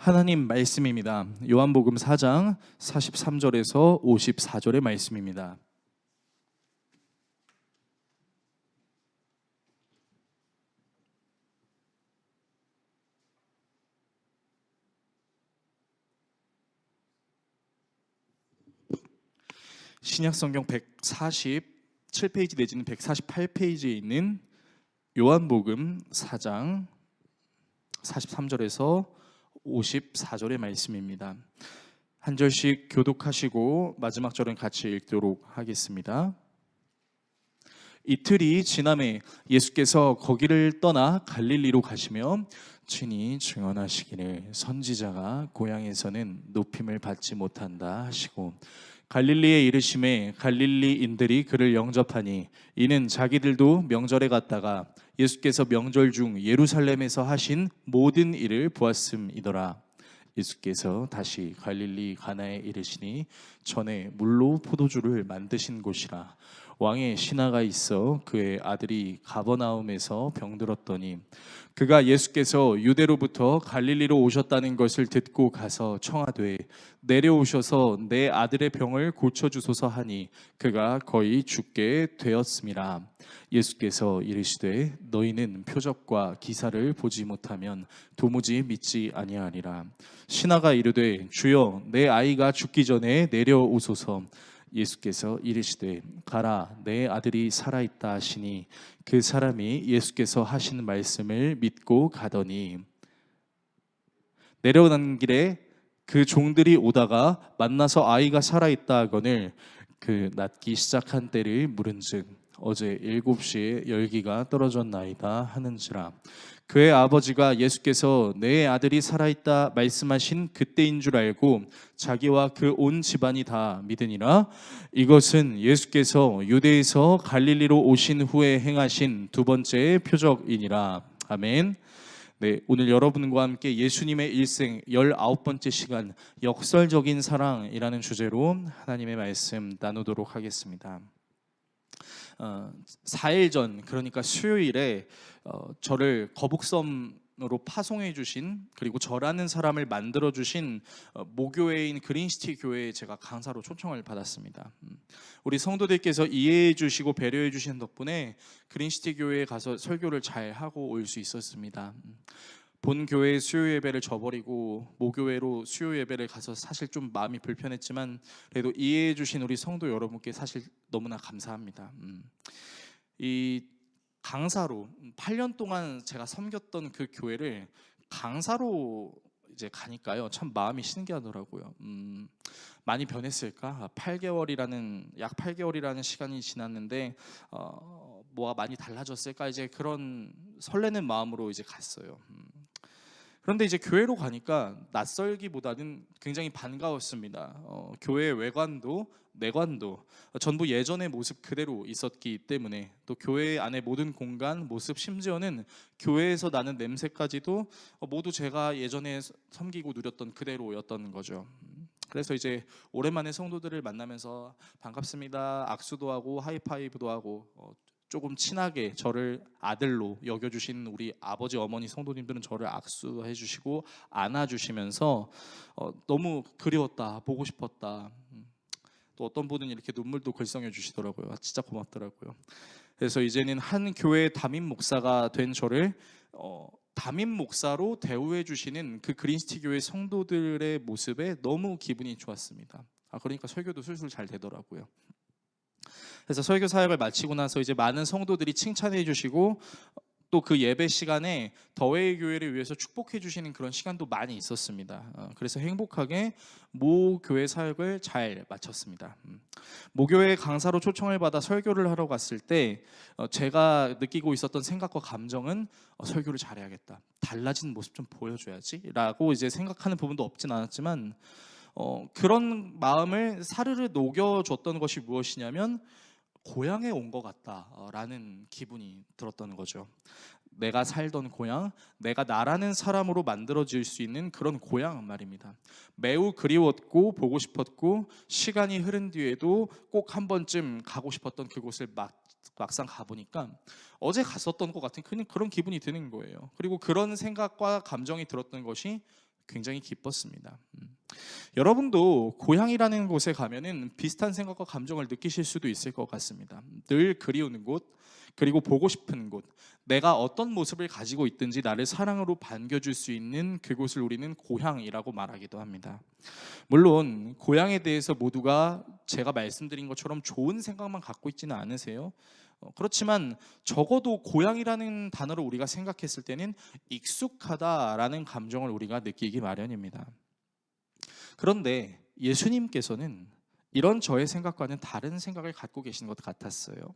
하나님 말씀입니다. 요한복음 4장 43절에서 54절의 말씀입니다. 신약성경 147페이지 내지는 148페이지에 있는 요한복음 4장 43절에서 54절의 말씀입니다. 한 절씩 교독하시고 마지막 절은 같이 읽도록 하겠습니다. 이틀이 지남에 예수께서 거기를 떠나 갈릴리로 가시며 친히 증언하시기를 선지자가 고향에서는 높임을 받지 못한다 하시고 갈릴리에 이르심에 갈릴리인들이 그를 영접하니 이는 자기들도 명절에 갔다가 예수께서 명절 중 예루살렘에서 하신 모든 일을 보았음이더라. 예수께서 다시 갈릴리 가나에 이르시니 전에 물로 포도주를 만드신 곳이라. 왕의 신하가 있어 그의 아들이 가버나움에서 병들었더니 그가 예수께서 유대로부터 갈릴리로 오셨다는 것을 듣고 가서 청하되 내려오셔서 내 아들의 병을 고쳐주소서 하니 그가 거의 죽게 되었음이라. 예수께서 이르시되 너희는 표적과 기사를 보지 못하면 도무지 믿지 아니하리라. 신하가 이르되 주여 내 아이가 죽기 전에 내려오소서. 예수께서 이르시되 가라 내 아들이 살아있다 하시니 그 사람이 예수께서 하신 말씀을 믿고 가더니 내려가는 길에 그 종들이 오다가 만나서 아이가 살아있다 하거늘 그 낫기 시작한 때를 물은즉 어제 7시에 열기가 떨어졌나이다 하는지라. 그의 아버지가 예수께서 내 아들이 살아있다 말씀하신 그때인 줄 알고 자기와 그 온 집안이 다 믿으니라. 이것은 예수께서 유대에서 갈릴리로 오신 후에 행하신 두 번째 표적이니라. 아멘. 네, 오늘 여러분과 함께 예수님의 일생 19번째 시간 역설적인 사랑이라는 주제로 하나님의 말씀 나누도록 하겠습니다. 4일 전, 그러니까 수요일에 저를 거북섬으로 파송해 주신, 그리고 저라는 사람을 만들어 주신 모교회인 그린시티 교회에 제가 강사로 초청을 받았습니다. 우리 성도들께서 이해해 주시고 배려해 주신 덕분에 그린시티 교회에 가서 설교를 잘 하고 올 수 있었습니다. 본 교회 수요 예배를 저버리고 모교회로 수요 예배를 가서 사실 좀 마음이 불편했지만 그래도 이해해 주신 우리 성도 여러분께 사실 너무나 감사합니다. 이 강사로 8년 동안 제가 섬겼던 그 교회를 강사로 이제 가니까요, 참 마음이 신기하더라고요. 많이 변했을까? 약 8개월이라는 시간이 지났는데 뭐가 많이 달라졌을까? 이제 그런 설레는 마음으로 이제 갔어요. 그런데 이제 교회로 가니까 낯설기보다는 굉장히 반가웠습니다. 교회 외관도 내관도 전부 예전의 모습 그대로 있었기 때문에, 또 교회 안의 모든 공간, 모습, 심지어는 교회에서 나는 냄새까지도 모두 제가 예전에 섬기고 누렸던 그대로였던 거죠. 그래서 이제 오랜만에 성도들을 만나면서 반갑습니다, 악수도 하고 하이파이브도 하고 조금 친하게 저를 아들로 여겨주신 우리 아버지 어머니 성도님들은 저를 악수해 주시고 안아주시면서 너무 그리웠다, 보고 싶었다. 또 어떤 분은 이렇게 눈물도 글썽여 주시더라고요. 진짜 고맙더라고요. 그래서 이제는 한 교회 담임 목사가 된 저를 담임 목사로 대우해 주시는 그 그린시티 교회 성도들의 모습에 너무 기분이 좋았습니다. 그러니까 설교도 술술 잘 되더라고요. 그래서 설교 사역을 마치고 나서 이제 많은 성도들이 칭찬해 주시고 또 그 예배 시간에 더웨이 교회를 위해서 축복해 주시는 그런 시간도 많이 있었습니다. 그래서 행복하게 모 교회 사역을 잘 마쳤습니다. 모교회 강사로 초청을 받아 설교를 하러 갔을 때 제가 느끼고 있었던 생각과 감정은 설교를 잘해야겠다, 달라진 모습 좀 보여줘야지 라고 이제 생각하는 부분도 없진 않았지만 그런 마음을 사르르 녹여줬던 것이 무엇이냐면 고향에 온 것 같다라는 기분이 들었던 거죠. 내가 살던 고향, 내가 나라는 사람으로 만들어질 수 있는 그런 고향 말입니다. 매우 그리웠고 보고 싶었고 시간이 흐른 뒤에도 꼭 한 번쯤 가고 싶었던 그곳을 막상 가보니까 어제 갔었던 것 같은 그런 기분이 드는 거예요. 그리고 그런 생각과 감정이 들었던 것이 굉장히 기뻤습니다. 여러분도 고향이라는 곳에 가면은 비슷한 생각과 감정을 느끼실 수도 있을 것 같습니다. 늘 그리우는 곳, 그리고 보고 싶은 곳, 내가 어떤 모습을 가지고 있든지 나를 사랑으로 반겨줄 수 있는 그곳을 우리는 고향이라고 말하기도 합니다. 물론 고향에 대해서 모두가 제가 말씀드린 것처럼 좋은 생각만 갖고 있지는 않으세요. 그렇지만 적어도 고향이라는 단어를 우리가 생각했을 때는 익숙하다라는 감정을 우리가 느끼기 마련입니다. 그런데 예수님께서는 이런 저의 생각과는 다른 생각을 갖고 계신 것 같았어요.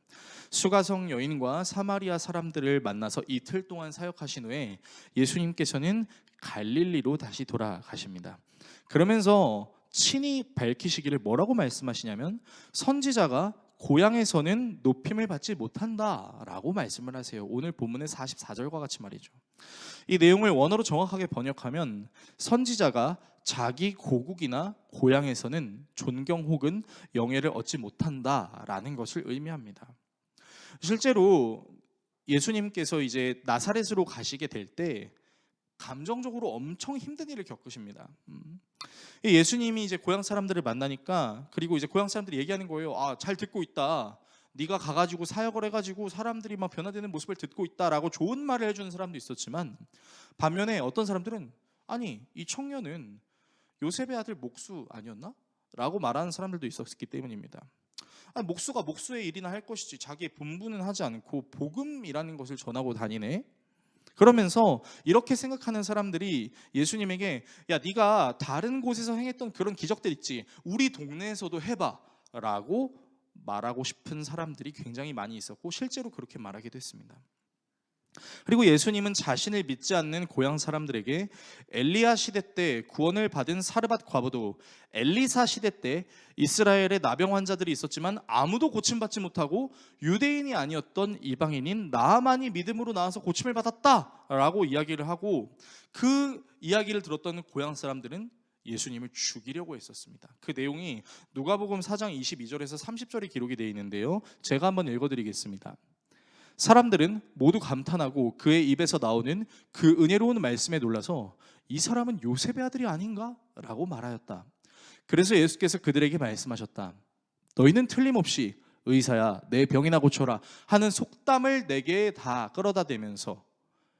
수가성 여인과 사마리아 사람들을 만나서 이틀 동안 사역하신 후에 예수님께서는 갈릴리로 다시 돌아가십니다. 그러면서 친히 밝히시기를 뭐라고 말씀하시냐면 선지자가 고향에서는 높임을 받지 못한다라고 말씀을 하세요. 오늘 본문의 44절과 같이 말이죠. 이 내용을 원어로 정확하게 번역하면 선지자가 자기 고국이나 고향에서는 존경 혹은 영예를 얻지 못한다라는 것을 의미합니다. 실제로 예수님께서 이제 나사렛으로 가시게 될 때 감정적으로 엄청 힘든 일을 겪으십니다. 예수님이 이제 고향 사람들을 만나니까, 그리고 이제 고향 사람들이 얘기하는 거예요. 잘 듣고 있다. 네가 가가지고 사역을 해가지고 사람들이 막 변화되는 모습을 듣고 있다라고 좋은 말을 해주는 사람도 있었지만, 반면에 어떤 사람들은 아니 이 청년은 요셉의 아들 목수 아니었나? 라고 말하는 사람들도 있었기 때문입니다. 목수가 목수의 일이나 할 것이지 자기의 본분은 하지 않고 복음이라는 것을 전하고 다니네. 그러면서 이렇게 생각하는 사람들이 예수님에게 야 네가 다른 곳에서 행했던 그런 기적들 있지 우리 동네에서도 해봐 라고 말하고 싶은 사람들이 굉장히 많이 있었고 실제로 그렇게 말하기도 했습니다. 그리고 예수님은 자신을 믿지 않는 고향 사람들에게 엘리야 시대 때 구원을 받은 사르밧 과부도, 엘리사 시대 때 이스라엘에 나병 환자들이 있었지만 아무도 고침받지 못하고 유대인이 아니었던 이방인인 나아만이 믿음으로 나와서 고침을 받았다라고 이야기를 하고, 그 이야기를 들었던 고향 사람들은 예수님을 죽이려고 했었습니다. 그 내용이 누가복음 4장 22절에서 30절이 기록이 되어 있는데요, 제가 한번 읽어드리겠습니다. 사람들은 모두 감탄하고 그의 입에서 나오는 그 은혜로운 말씀에 놀라서 이 사람은 요셉의 아들이 아닌가? 라고 말하였다. 그래서 예수께서 그들에게 말씀하셨다. 너희는 틀림없이 의사야 내 병이나 고쳐라 하는 속담을 내게 다 끌어다 대면서,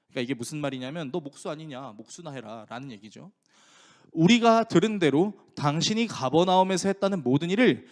그러니까 이게 무슨 말이냐면 너 목수 아니냐 목수나 해라 라는 얘기죠. 우리가 들은 대로 당신이 가버나움에서 했다는 모든 일을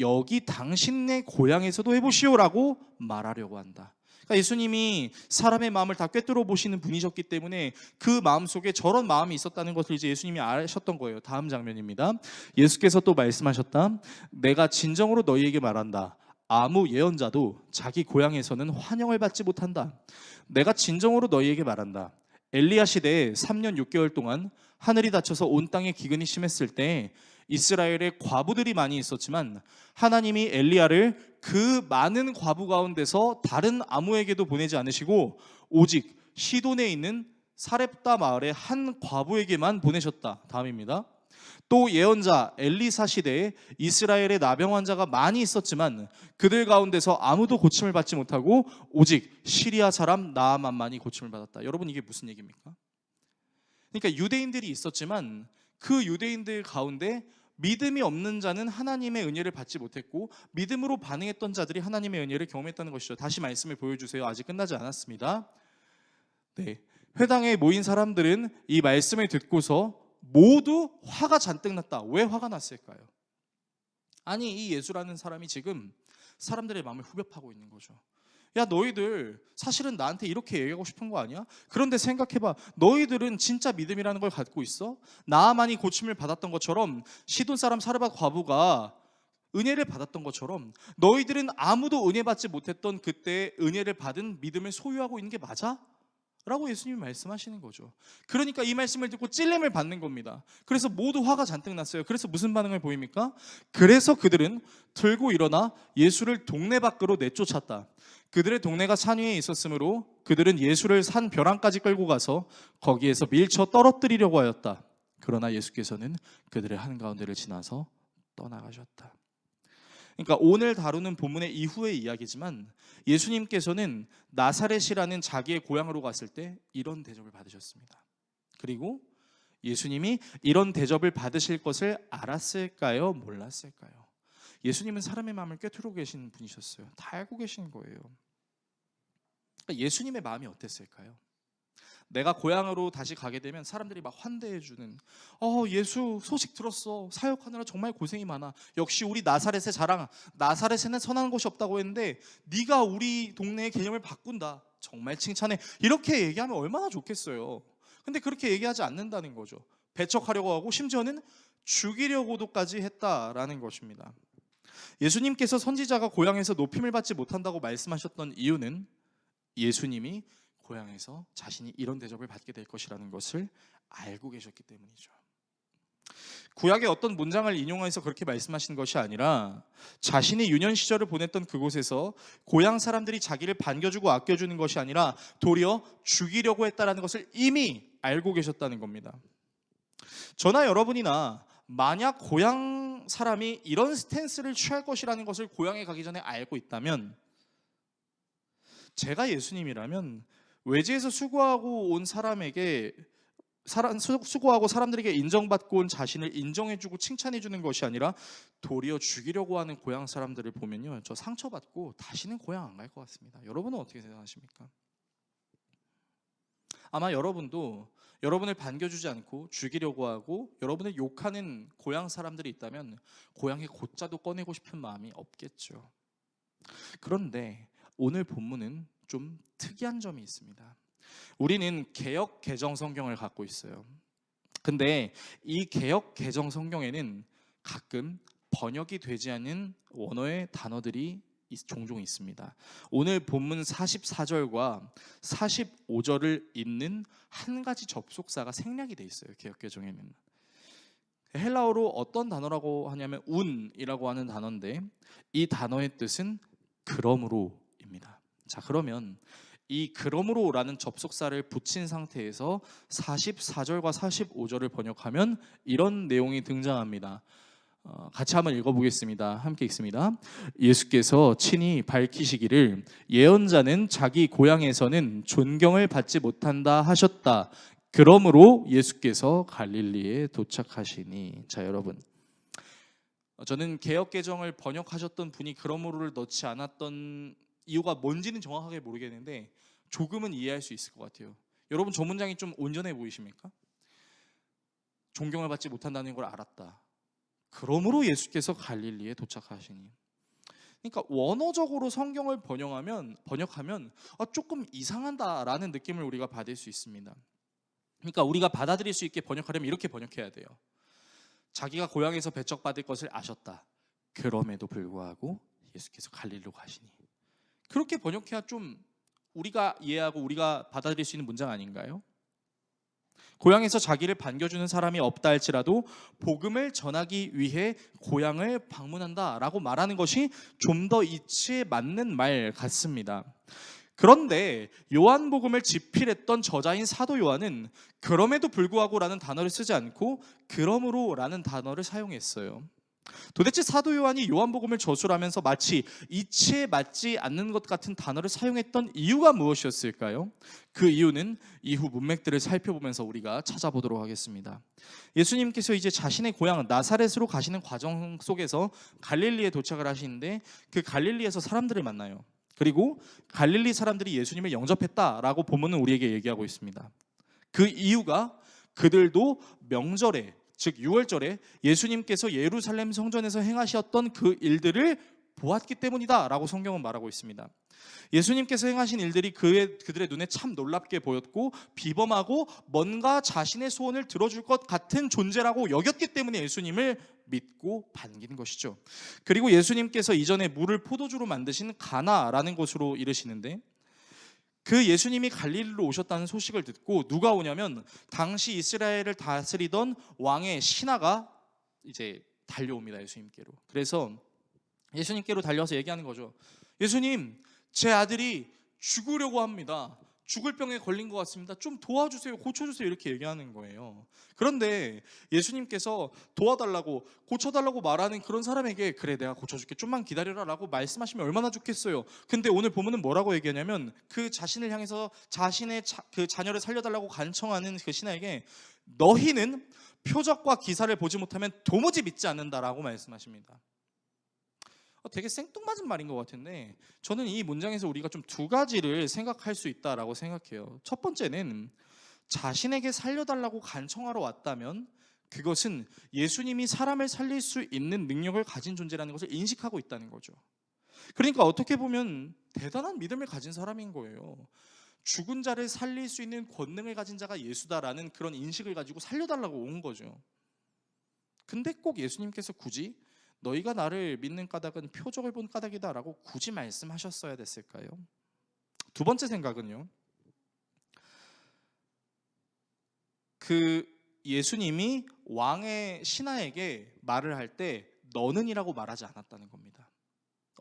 여기 당신네 고향에서도 해보시오라고 말하려고 한다. 그러니까 예수님이 사람의 마음을 다 꿰뚫어 보시는 분이셨기 때문에 그 마음속에 저런 마음이 있었다는 것을 이제 예수님이 아셨던 거예요. 다음 장면입니다. 예수께서 또 말씀하셨다. 내가 진정으로 너희에게 말한다. 아무 예언자도 자기 고향에서는 환영을 받지 못한다. 내가 진정으로 너희에게 말한다. 엘리야 시대에 3년 6개월 동안 하늘이 닫혀서 온 땅에 기근이 심했을 때 이스라엘에 과부들이 많이 있었지만 하나님이 엘리야를 그 많은 과부 가운데서 다른 아무에게도 보내지 않으시고 오직 시돈에 있는 사렙다 마을의 한 과부에게만 보내셨다. 다음입니다. 또 예언자 엘리사 시대에 이스라엘에 나병 환자가 많이 있었지만 그들 가운데서 아무도 고침을 받지 못하고 오직 시리아 사람 나아만만이 고침을 받았다. 여러분 이게 무슨 얘기입니까? 그러니까 유대인들이 있었지만 그 유대인들 가운데 믿음이 없는 자는 하나님의 은혜를 받지 못했고 믿음으로 반응했던 자들이 하나님의 은혜를 경험했다는 것이죠. 다시 말씀을 보여주세요. 아직 끝나지 않았습니다. 네, 회당에 모인 사람들은 이 말씀을 듣고서 모두 화가 잔뜩 났다. 왜 화가 났을까요? 아니 이 예수라는 사람이 지금 사람들의 마음을 후벼파고 있는 거죠. 야 너희들 사실은 나한테 이렇게 얘기하고 싶은 거 아니야? 그런데 생각해봐. 너희들은 진짜 믿음이라는 걸 갖고 있어? 나아만이 고침을 받았던 것처럼 시돈 사람 사르밧 과부가 은혜를 받았던 것처럼 너희들은 아무도 은혜 받지 못했던 그때 은혜를 받은 믿음을 소유하고 있는 게 맞아? 라고 예수님이 말씀하시는 거죠. 그러니까 이 말씀을 듣고 찔림을 받는 겁니다. 그래서 모두 화가 잔뜩 났어요. 그래서 무슨 반응을 보입니까? 그래서 그들은 들고 일어나 예수를 동네 밖으로 내쫓았다. 그들의 동네가 산 위에 있었으므로 그들은 예수를 산 벼랑까지 끌고 가서 거기에서 밀쳐 떨어뜨리려고 하였다. 그러나 예수께서는 그들의 한가운데를 지나서 떠나가셨다. 그러니까 오늘 다루는 본문의 이후의 이야기지만 예수님께서는 나사렛이라는 자기의 고향으로 갔을 때 이런 대접을 받으셨습니다. 그리고 예수님이 이런 대접을 받으실 것을 알았을까요? 몰랐을까요? 예수님은 사람의 마음을 꿰뚫고 계신 분이셨어요. 다 알고 계신 거예요. 그러니까 예수님의 마음이 어땠을까요? 내가 고향으로 다시 가게 되면 사람들이 막 환대해주는, 예수 소식 들었어, 사역하느라 정말 고생이 많아, 역시 우리 나사렛의 자랑, 나사렛에는 선한 곳이 없다고 했는데 네가 우리 동네의 개념을 바꾼다, 정말 칭찬해, 이렇게 얘기하면 얼마나 좋겠어요. 근데 그렇게 얘기하지 않는다는 거죠. 배척하려고 하고 심지어는 죽이려고도까지 했다라는 것입니다. 예수님께서 선지자가 고향에서 높임을 받지 못한다고 말씀하셨던 이유는 예수님이 고향에서 자신이 이런 대접을 받게 될 것이라는 것을 알고 계셨기 때문이죠. 구약의 어떤 문장을 인용해서 그렇게 말씀하신 것이 아니라 자신이 유년 시절을 보냈던 그곳에서 고향 사람들이 자기를 반겨주고 아껴주는 것이 아니라 도리어 죽이려고 했다는 것을 이미 알고 계셨다는 겁니다. 저나 여러분이나 만약 고향 사람이 이런 스탠스를 취할 것이라는 것을 고향에 가기 전에 알고 있다면, 제가 예수님이라면 외지에서 수고하고 온 사람에게 수고하고 사람들에게 인정받고 온 자신을 인정해주고 칭찬해주는 것이 아니라 도리어 죽이려고 하는 고향 사람들을 보면요, 저 상처받고 다시는 고향 안 갈 것 같습니다. 여러분은 어떻게 생각하십니까? 아마 여러분도 여러분을 반겨주지 않고 죽이려고 하고 여러분을 욕하는 고향 사람들이 있다면 고향의 고자도 꺼내고 싶은 마음이 없겠죠. 그런데 오늘 본문은 좀 특이한 점이 있습니다. 우리는 개역 개정 성경을 갖고 있어요. 근데 이 개역 개정 성경에는 가끔 번역이 되지 않은 원어의 단어들이 종종 있습니다. 오늘 본문 44절과 45절을 잇는 한 가지 접속사가 생략이 돼 있어요. 개역 개정에는. 헬라어로 어떤 단어라고 하냐면 운이라고 하는 단어인데, 이 단어의 뜻은 그러므로입니다. 자, 그러면 이 그러므로라는 접속사를 붙인 상태에서 44절과 45절을 번역하면 이런 내용이 등장합니다. 같이 한번 읽어보겠습니다. 함께 읽습니다. 예수께서 친히 밝히시기를 예언자는 자기 고향에서는 존경을 받지 못한다 하셨다. 그러므로 예수께서 갈릴리에 도착하시니. 자, 여러분, 저는 개역개정을 번역하셨던 분이 그러므로를 넣지 않았던 이유가 뭔지는 정확하게 모르겠는데 조금은 이해할 수 있을 것 같아요. 여러분, 저 문장이 좀 온전해 보이십니까? 존경을 받지 못한다는 걸 알았다. 그러므로 예수께서 갈릴리에 도착하시니. 그러니까 원어적으로 성경을 번역하면 조금 이상하다라는 느낌을 우리가 받을 수 있습니다. 그러니까 우리가 받아들일 수 있게 번역하려면 이렇게 번역해야 돼요. 자기가 고향에서 배척받을 것을 아셨다. 그럼에도 불구하고 예수께서 갈릴리로 가시니. 그렇게 번역해야 좀 우리가 이해하고 우리가 받아들일 수 있는 문장 아닌가요? 고향에서 자기를 반겨주는 사람이 없다 할지라도 복음을 전하기 위해 고향을 방문한다라고 말하는 것이 좀 더 이치에 맞는 말 같습니다. 그런데 요한복음을 집필했던 저자인 사도 요한은 그럼에도 불구하고라는 단어를 쓰지 않고 그러므로라는 단어를 사용했어요. 도대체 사도 요한이 요한복음을 저술하면서 마치 이치에 맞지 않는 것 같은 단어를 사용했던 이유가 무엇이었을까요? 그 이유는 이후 문맥들을 살펴보면서 우리가 찾아보도록 하겠습니다. 예수님께서 이제 자신의 고향 나사렛으로 가시는 과정 속에서 갈릴리에 도착을 하시는데, 그 갈릴리에서 사람들을 만나요. 그리고 갈릴리 사람들이 예수님을 영접했다라고 본문은 우리에게 얘기하고 있습니다. 그 이유가 그들도 명절에, 즉 6월절에 예수님께서 예루살렘 성전에서 행하셨던 그 일들을 보았기 때문이다 라고 성경은 말하고 있습니다. 예수님께서 행하신 일들이 그들의 눈에 참 놀랍게 보였고 비범하고 뭔가 자신의 소원을 들어줄 것 같은 존재라고 여겼기 때문에 예수님을 믿고 반긴 것이죠. 그리고 예수님께서 이전에 물을 포도주로 만드신 가나라는 곳으로 이르시는데, 그 예수님이 갈릴리로 오셨다는 소식을 듣고 누가 오냐면 당시 이스라엘을 다스리던 왕의 신하가 이제 달려옵니다. 예수님께로. 그래서 예수님께로 달려와서 얘기하는 거죠. 예수님, 제 아들이 죽으려고 합니다. 죽을 병에 걸린 것 같습니다. 좀 도와주세요. 고쳐주세요. 이렇게 얘기하는 거예요. 그런데 예수님께서 도와달라고 고쳐달라고 말하는 그런 사람에게 그래 내가 고쳐줄게 좀만 기다려라 라고 말씀하시면 얼마나 좋겠어요. 근데 오늘 본문은 뭐라고 얘기하냐면 그 자신을 향해서 자신의 그 자녀를 살려달라고 간청하는 그 신하에게 너희는 표적과 기사를 보지 못하면 도무지 믿지 않는다라고 말씀하십니다. 되게 생뚱맞은 말인 것 같은데 저는 이 문장에서 우리가 좀 두 가지를 생각할 수 있다라고 생각해요. 첫 번째는 자신에게 살려달라고 간청하러 왔다면 그것은 예수님이 사람을 살릴 수 있는 능력을 가진 존재라는 것을 인식하고 있다는 거죠. 그러니까 어떻게 보면 대단한 믿음을 가진 사람인 거예요. 죽은 자를 살릴 수 있는 권능을 가진 자가 예수다라는 그런 인식을 가지고 살려달라고 온 거죠. 근데 꼭 예수님께서 굳이 너희가 나를 믿는 까닭은 표적을 본 까닭이다라고 굳이 말씀하셨어야 됐을까요? 두 번째 생각은요. 그 예수님이 왕의 신하에게 말을 할 때 너는이라고 말하지 않았다는 겁니다.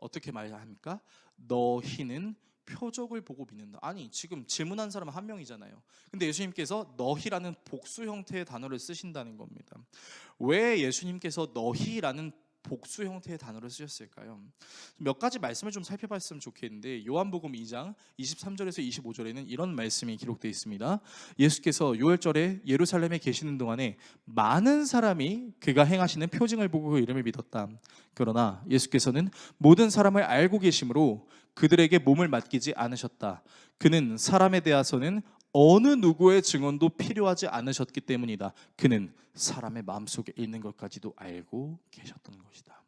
어떻게 말합니까? 너희는 표적을 보고 믿는다. 아니 지금 질문한 사람은 한 명이잖아요. 근데 예수님께서 너희라는 복수 형태의 단어를 쓰신다는 겁니다. 왜 예수님께서 너희라는 복수 형태의 단어를 쓰셨을까요? 몇 가지 말씀을 좀 살펴봤으면 좋겠는데 요한복음 2장 23절에서 25절에는 이런 말씀이 기록되어 있습니다. 예수께서 유월절에 예루살렘에 계시는 동안에 많은 사람이 그가 행하시는 표징을 보고 그 이름을 믿었다. 그러나 예수께서는 모든 사람을 알고 계심으로 그들에게 몸을 맡기지 않으셨다. 그는 사람에 대해서는 어느 누구의 증언도 필요하지 않으셨기 때문이다. 그는 사람의 마음속에 있는 것까지도 알고 계셨던 것이다.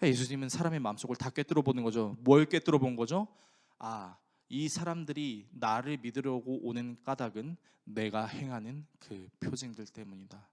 예수님은 사람의 마음속을 다 꿰뚫어 보는 거죠. 뭘 꿰뚫어 본 거죠? 이 사람들이 나를 믿으려고 오는 까닭은 내가 행하는 그 표징들 때문이다.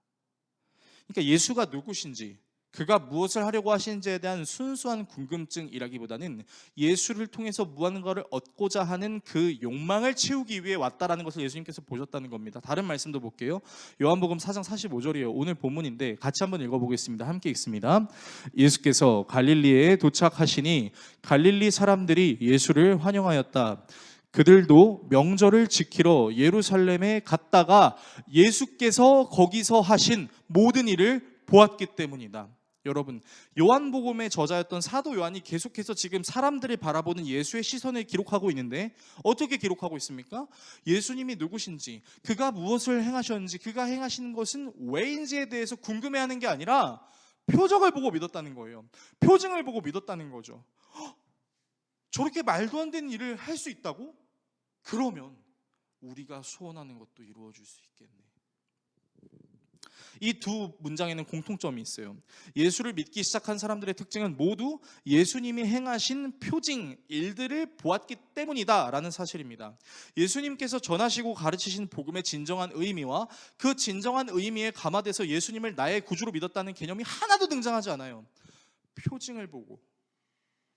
그러니까 예수가 누구신지, 그가 무엇을 하려고 하시는지에 대한 순수한 궁금증이라기보다는 예수를 통해서 무언가를 얻고자 하는 그 욕망을 채우기 위해 왔다라는 것을 예수님께서 보셨다는 겁니다. 다른 말씀도 볼게요. 요한복음 4장 45절이에요. 오늘 본문인데 같이 한번 읽어보겠습니다. 함께 읽습니다. 예수께서 갈릴리에 도착하시니 갈릴리 사람들이 예수를 환영하였다. 그들도 명절을 지키러 예루살렘에 갔다가 예수께서 거기서 하신 모든 일을 보았기 때문이다. 여러분, 요한복음의 저자였던 사도 요한이 계속해서 지금 사람들이 바라보는 예수의 시선을 기록하고 있는데 어떻게 기록하고 있습니까? 예수님이 누구신지, 그가 무엇을 행하셨는지, 그가 행하시는 것은 왜인지에 대해서 궁금해하는 게 아니라 표적을 보고 믿었다는 거예요. 표징을 보고 믿었다는 거죠. 저렇게 말도 안 되는 일을 할 수 있다고? 그러면 우리가 소원하는 것도 이루어질 수 있겠네. 이 두 문장에는 공통점이 있어요. 예수를 믿기 시작한 사람들의 특징은 모두 예수님이 행하신 표징, 일들을 보았기 때문이다 라는 사실입니다. 예수님께서 전하시고 가르치신 복음의 진정한 의미와 그 진정한 의미에 감화돼서 예수님을 나의 구주로 믿었다는 개념이 하나도 등장하지 않아요. 표징을 보고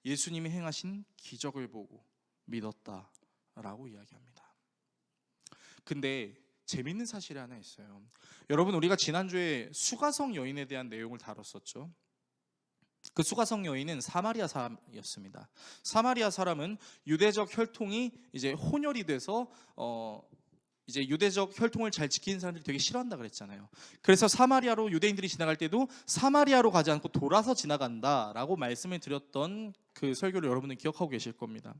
예수님이 행하신 기적을 보고 믿었다라고 이야기합니다. 근데 재밌는 사실이 하나 있어요. 여러분, 우리가 지난주에 수가성 여인에 대한 내용을 다뤘었죠. 그 수가성 여인은 사마리아 사람이었습니다. 사마리아 사람은 유대적 혈통이 이제 혼혈이 돼서 이제 유대적 혈통을 잘 지키는 사람들이 되게 싫어한다 그랬잖아요. 그래서 사마리아로 유대인들이 지나갈 때도 사마리아로 가지 않고 돌아서 지나간다라고 말씀을 드렸던 그 설교를 여러분은 기억하고 계실 겁니다.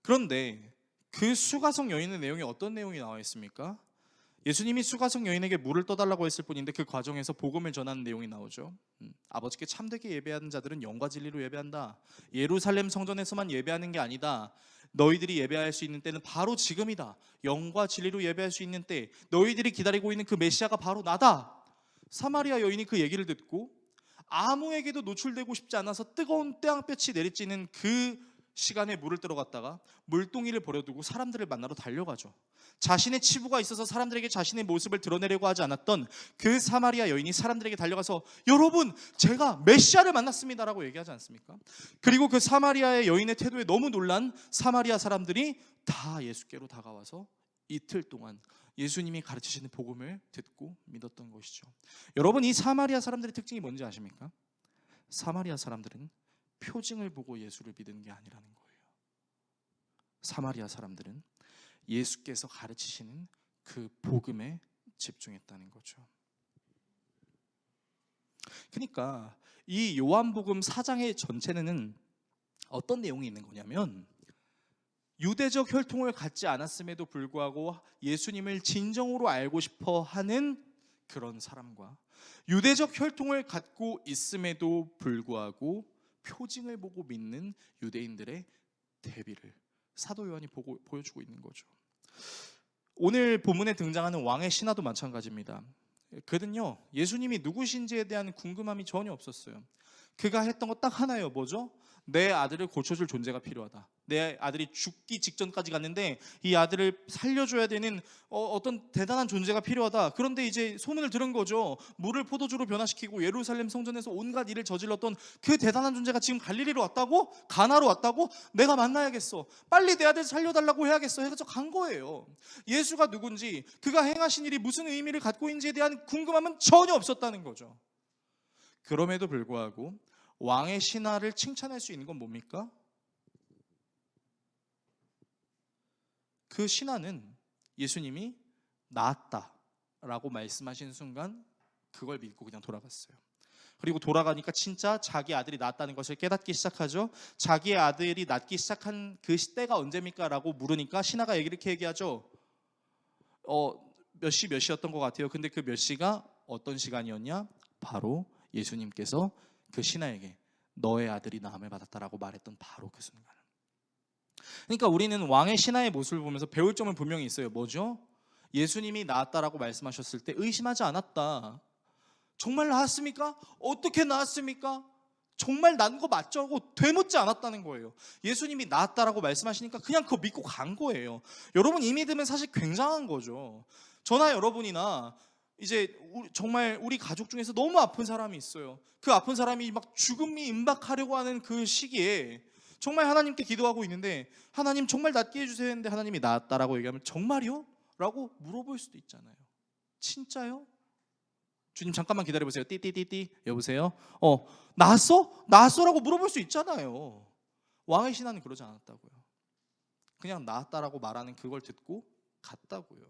그런데 그 수가성 여인의 내용이 어떤 내용이 나와 있습니까? 예수님이 수가성 여인에게 물을 떠달라고 했을 뿐인데 그 과정에서 복음을 전하는 내용이 나오죠. 아버지께 참되게 예배하는 자들은 영과 진리로 예배한다. 예루살렘 성전에서만 예배하는 게 아니다. 너희들이 예배할 수 있는 때는 바로 지금이다. 영과 진리로 예배할 수 있는 때, 너희들이 기다리고 있는 그 메시아가 바로 나다. 사마리아 여인이 그 얘기를 듣고 아무에게도 노출되고 싶지 않아서 뜨거운 태양볕이 내리쬐는 그 시간에 물을 뜨러 갔다가 물동이를 버려두고 사람들을 만나러 달려가죠. 자신의 치부가 있어서 사람들에게 자신의 모습을 드러내려고 하지 않았던 그 사마리아 여인이 사람들에게 달려가서 여러분, 제가 메시아를 만났습니다라고 얘기하지 않습니까? 그리고 그 사마리아의 여인의 태도에 너무 놀란 사마리아 사람들이 다 예수께로 다가와서 이틀 동안 예수님이 가르치시는 복음을 듣고 믿었던 것이죠. 여러분, 이 사마리아 사람들의 특징이 뭔지 아십니까? 사마리아 사람들은 표징을 보고 예수를 믿는 게 아니라는 거예요. 사마리아 사람들은 예수께서 가르치시는 그 복음에 집중했다는 거죠. 그러니까 이 요한복음 4장의 전체는 어떤 내용이 있는 거냐면, 유대적 혈통을 갖지 않았음에도 불구하고 예수님을 진정으로 알고 싶어 하는 그런 사람과, 유대적 혈통을 갖고 있음에도 불구하고 표징을 보고 믿는 유대인들의 대비를 사도 요한이 보여주고 있는 거죠. 오늘 본문에 등장하는 왕의 신하도 마찬가지입니다. 그는요, 예수님이 누구신지에 대한 궁금함이 전혀 없었어요. 그가 했던 거 딱 하나예요. 뭐죠? 내 아들을 고쳐줄 존재가 필요하다. 내 아들이 죽기 직전까지 갔는데 이 아들을 살려줘야 되는 어떤 대단한 존재가 필요하다. 그런데 이제 소문을 들은 거죠. 물을 포도주로 변화시키고 예루살렘 성전에서 온갖 일을 저질렀던 그 대단한 존재가 지금 갈릴리로 왔다고? 가나로 왔다고? 내가 만나야겠어. 빨리 내 아들 살려달라고 해야겠어. 해서 간 거예요. 예수가 누군지, 그가 행하신 일이 무슨 의미를 갖고 있는지에 대한 궁금함은 전혀 없었다는 거죠. 그럼에도 불구하고 왕의 신하를 칭찬할 수 있는 건 뭡니까? 그 신하는 예수님이 나았다라고 말씀하신 순간 그걸 믿고 그냥 돌아갔어요. 그리고 돌아가니까 진짜 자기 아들이 낳았다는 것을 깨닫기 시작하죠. 자기의 아들이 낳기 시작한 그 시대가 언제입니까? 라고 물으니까 신하가 이렇게 얘기하죠. 몇 시였던 것 같아요. 근데 그 몇 시가 어떤 시간이었냐? 바로 예수님께서 그 신하에게 너의 아들이 나음을 받았다라고 말했던 바로 그 순간. 그러니까 우리는 왕의 신하의 모습을 보면서 배울 점은 분명히 있어요. 뭐죠? 예수님이 나았다라고 말씀하셨을 때 의심하지 않았다. 정말 나았습니까? 어떻게 나았습니까? 정말 난 거 맞죠? 하고 되묻지 않았다는 거예요. 예수님이 나았다라고 말씀하시니까 그냥 그거 믿고 간 거예요. 여러분, 이 믿음은 사실 굉장한 거죠. 저나 여러분이나 이제 정말 우리 가족 중에서 너무 아픈 사람이 있어요. 그 아픈 사람이 막 죽음이 임박하려고 하는 그 시기에 정말 하나님께 기도하고 있는데, 하나님 정말 낫게 해주세요 했는데 하나님이 나았다라고 얘기하면 정말요? 라고 물어볼 수도 있잖아요. 진짜요? 주님 잠깐만 기다려보세요. 띠띠띠띠. 여보세요? 나았어? 나았어? 라고 물어볼 수 있잖아요. 왕의 신하는 그러지 않았다고요. 그냥 나았다라고 말하는 그걸 듣고 갔다고요.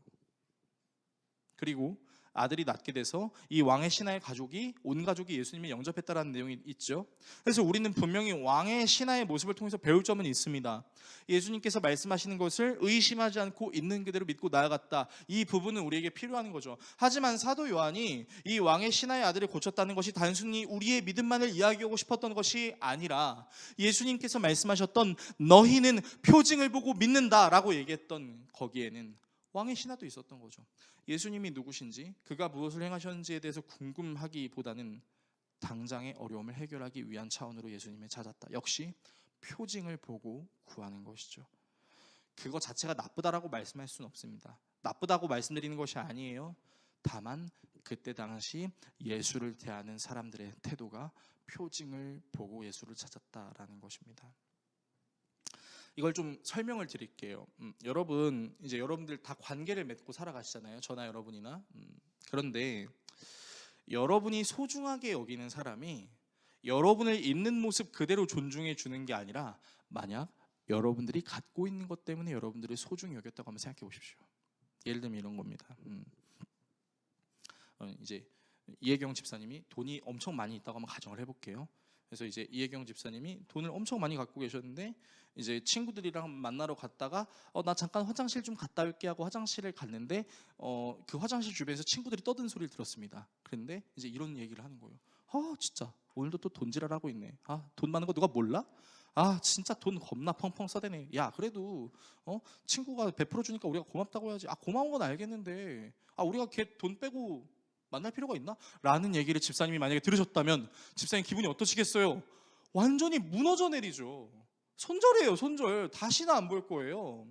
그리고 아들이 낳게 돼서 이 왕의 신하의 가족이, 온 가족이 예수님을 영접했다라는 내용이 있죠. 그래서 우리는 분명히 왕의 신하의 모습을 통해서 배울 점은 있습니다. 예수님께서 말씀하시는 것을 의심하지 않고 있는 그대로 믿고 나아갔다. 이 부분은 우리에게 필요한 거죠. 하지만 사도 요한이 이 왕의 신하의 아들을 고쳤다는 것이 단순히 우리의 믿음만을 이야기하고 싶었던 것이 아니라, 예수님께서 말씀하셨던 너희는 표징을 보고 믿는다라고 얘기했던 거기에는 왕의 신하도 있었던 거죠. 예수님이 누구신지, 그가 무엇을 행하셨는지에 대해서 궁금하기보다는 당장의 어려움을 해결하기 위한 차원으로 예수님을 찾았다. 역시 표징을 보고 구하는 것이죠. 그거 자체가 나쁘다라고 말씀할 수는 없습니다. 나쁘다고 말씀드리는 것이 아니에요. 다만 그때 당시 예수를 대하는 사람들의 태도가 표징을 보고 예수를 찾았다라는 것입니다. 이걸 좀 설명을 드릴게요. 여러분, 이제 여러분들 다 관계를 맺고 살아가시잖아요. 저나 여러분이나. 그런데 여러분이 소중하게 여기는 사람이 여러분을 있는 모습 그대로 존중해 주는 게 아니라, 만약 여러분들이 갖고 있는 것 때문에 여러분들을 소중히 여겼다고 한번 생각해 보십시오. 예를 들면 이런 겁니다. 이제 이혜경 집사님이 돈이 엄청 많이 있다고 한번 가정을 해볼게요. 그래서 이제 이혜경 집사님이 돈을 엄청 많이 갖고 계셨는데, 이제 친구들이랑 만나러 갔다가 나 잠깐 화장실 좀 갔다 올게 하고 화장실을 갔는데 그 화장실 주변에서 친구들이 떠드는 소리를 들었습니다. 그런데 이제 이런 얘기를 하는 거예요. 진짜 오늘도 또 돈지랄 하고 있네. 돈 많은 거 누가 몰라? 진짜 돈 겁나 펑펑 써대네. 야, 그래도 친구가 베풀어 주니까 우리가 고맙다고 해야지. 고마운 건 알겠는데 우리가 걔 돈 빼고 만날 필요가 있나? 라는 얘기를 집사님이 만약에 들으셨다면 집사님 기분이 어떠시겠어요? 완전히 무너져 내리죠. 손절이에요, 손절. 다시는 안 볼 거예요.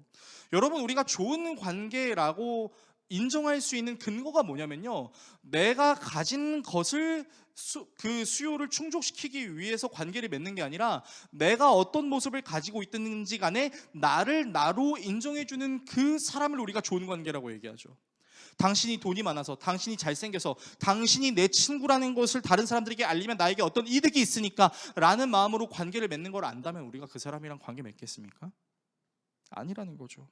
여러분, 우리가 좋은 관계라고 인정할 수 있는 근거가 뭐냐면요, 내가 가진 것을 그 수요를 충족시키기 위해서 관계를 맺는 게 아니라, 내가 어떤 모습을 가지고 있든지 간에 나를 나로 인정해주는 그 사람을 우리가 좋은 관계라고 얘기하죠. 당신이 돈이 많아서, 당신이 잘생겨서, 당신이 내 친구라는 것을 다른 사람들에게 알리면 나에게 어떤 이득이 있으니까 라는 마음으로 관계를 맺는 걸 안다면 우리가 그 사람이랑 관계 맺겠습니까? 아니라는 거죠.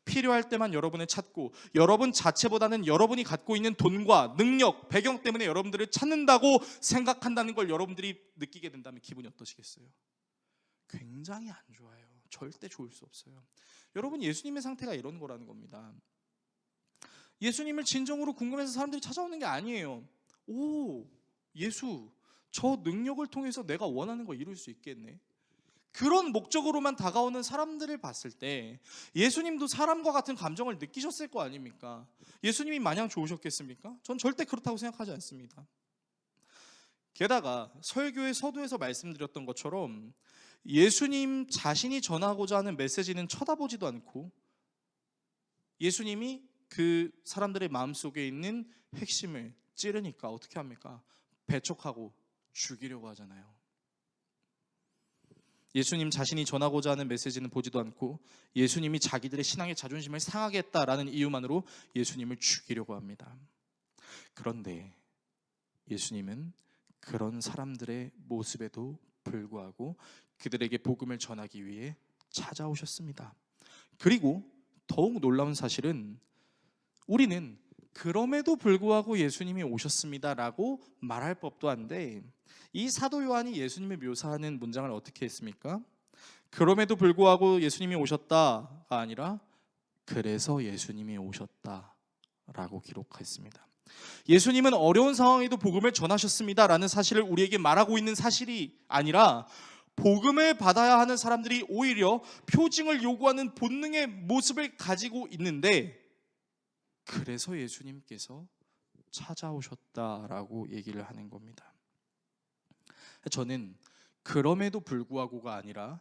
필요할 때만 여러분을 찾고 여러분 자체보다는 여러분이 갖고 있는 돈과 능력, 배경 때문에 여러분들을 찾는다고 생각한다는 걸 여러분들이 느끼게 된다면 기분이 어떠시겠어요? 굉장히 안 좋아요. 절대 좋을 수 없어요. 여러분, 예수님의 상태가 이런 거라는 겁니다. 예수님을 진정으로 궁금해서 사람들이 찾아오는 게 아니에요. 오, 예수, 저 능력을 통해서 내가 원하는 거 이룰 수 있겠네. 그런 목적으로만 다가오는 사람들을 봤을 때 예수님도 사람과 같은 감정을 느끼셨을 거 아닙니까? 예수님이 마냥 좋으셨겠습니까? 전 절대 그렇다고 생각하지 않습니다. 게다가 설교의 서두에서 말씀드렸던 것처럼 예수님 자신이 전하고자 하는 메시지는 쳐다보지도 않고 예수님이 그 사람들의 마음속에 있는 핵심을 찌르니까 어떻게 합니까? 배척하고 죽이려고 하잖아요. 예수님 자신이 전하고자 하는 메시지는 보지도 않고 예수님이 자기들의 신앙의 자존심을 상하게 했다라는 이유만으로 예수님을 죽이려고 합니다. 그런데 예수님은 그런 사람들의 모습에도 불구하고 그들에게 복음을 전하기 위해 찾아오셨습니다. 그리고 더욱 놀라운 사실은 우리는 그럼에도 불구하고 예수님이 오셨습니다라고 말할 법도 한데 이 사도 요한이 예수님을 묘사하는 문장을 어떻게 했습니까? 그럼에도 불구하고 예수님이 오셨다가 아니라 그래서 예수님이 오셨다라고 기록했습니다. 예수님은 어려운 상황에도 복음을 전하셨습니다라는 사실을 우리에게 말하고 있는 사실이 아니라 복음을 받아야 하는 사람들이 오히려 표징을 요구하는 본능의 모습을 가지고 있는데 그래서 예수님께서 찾아오셨다라고 얘기를 하는 겁니다. 저는 그럼에도 불구하고가 아니라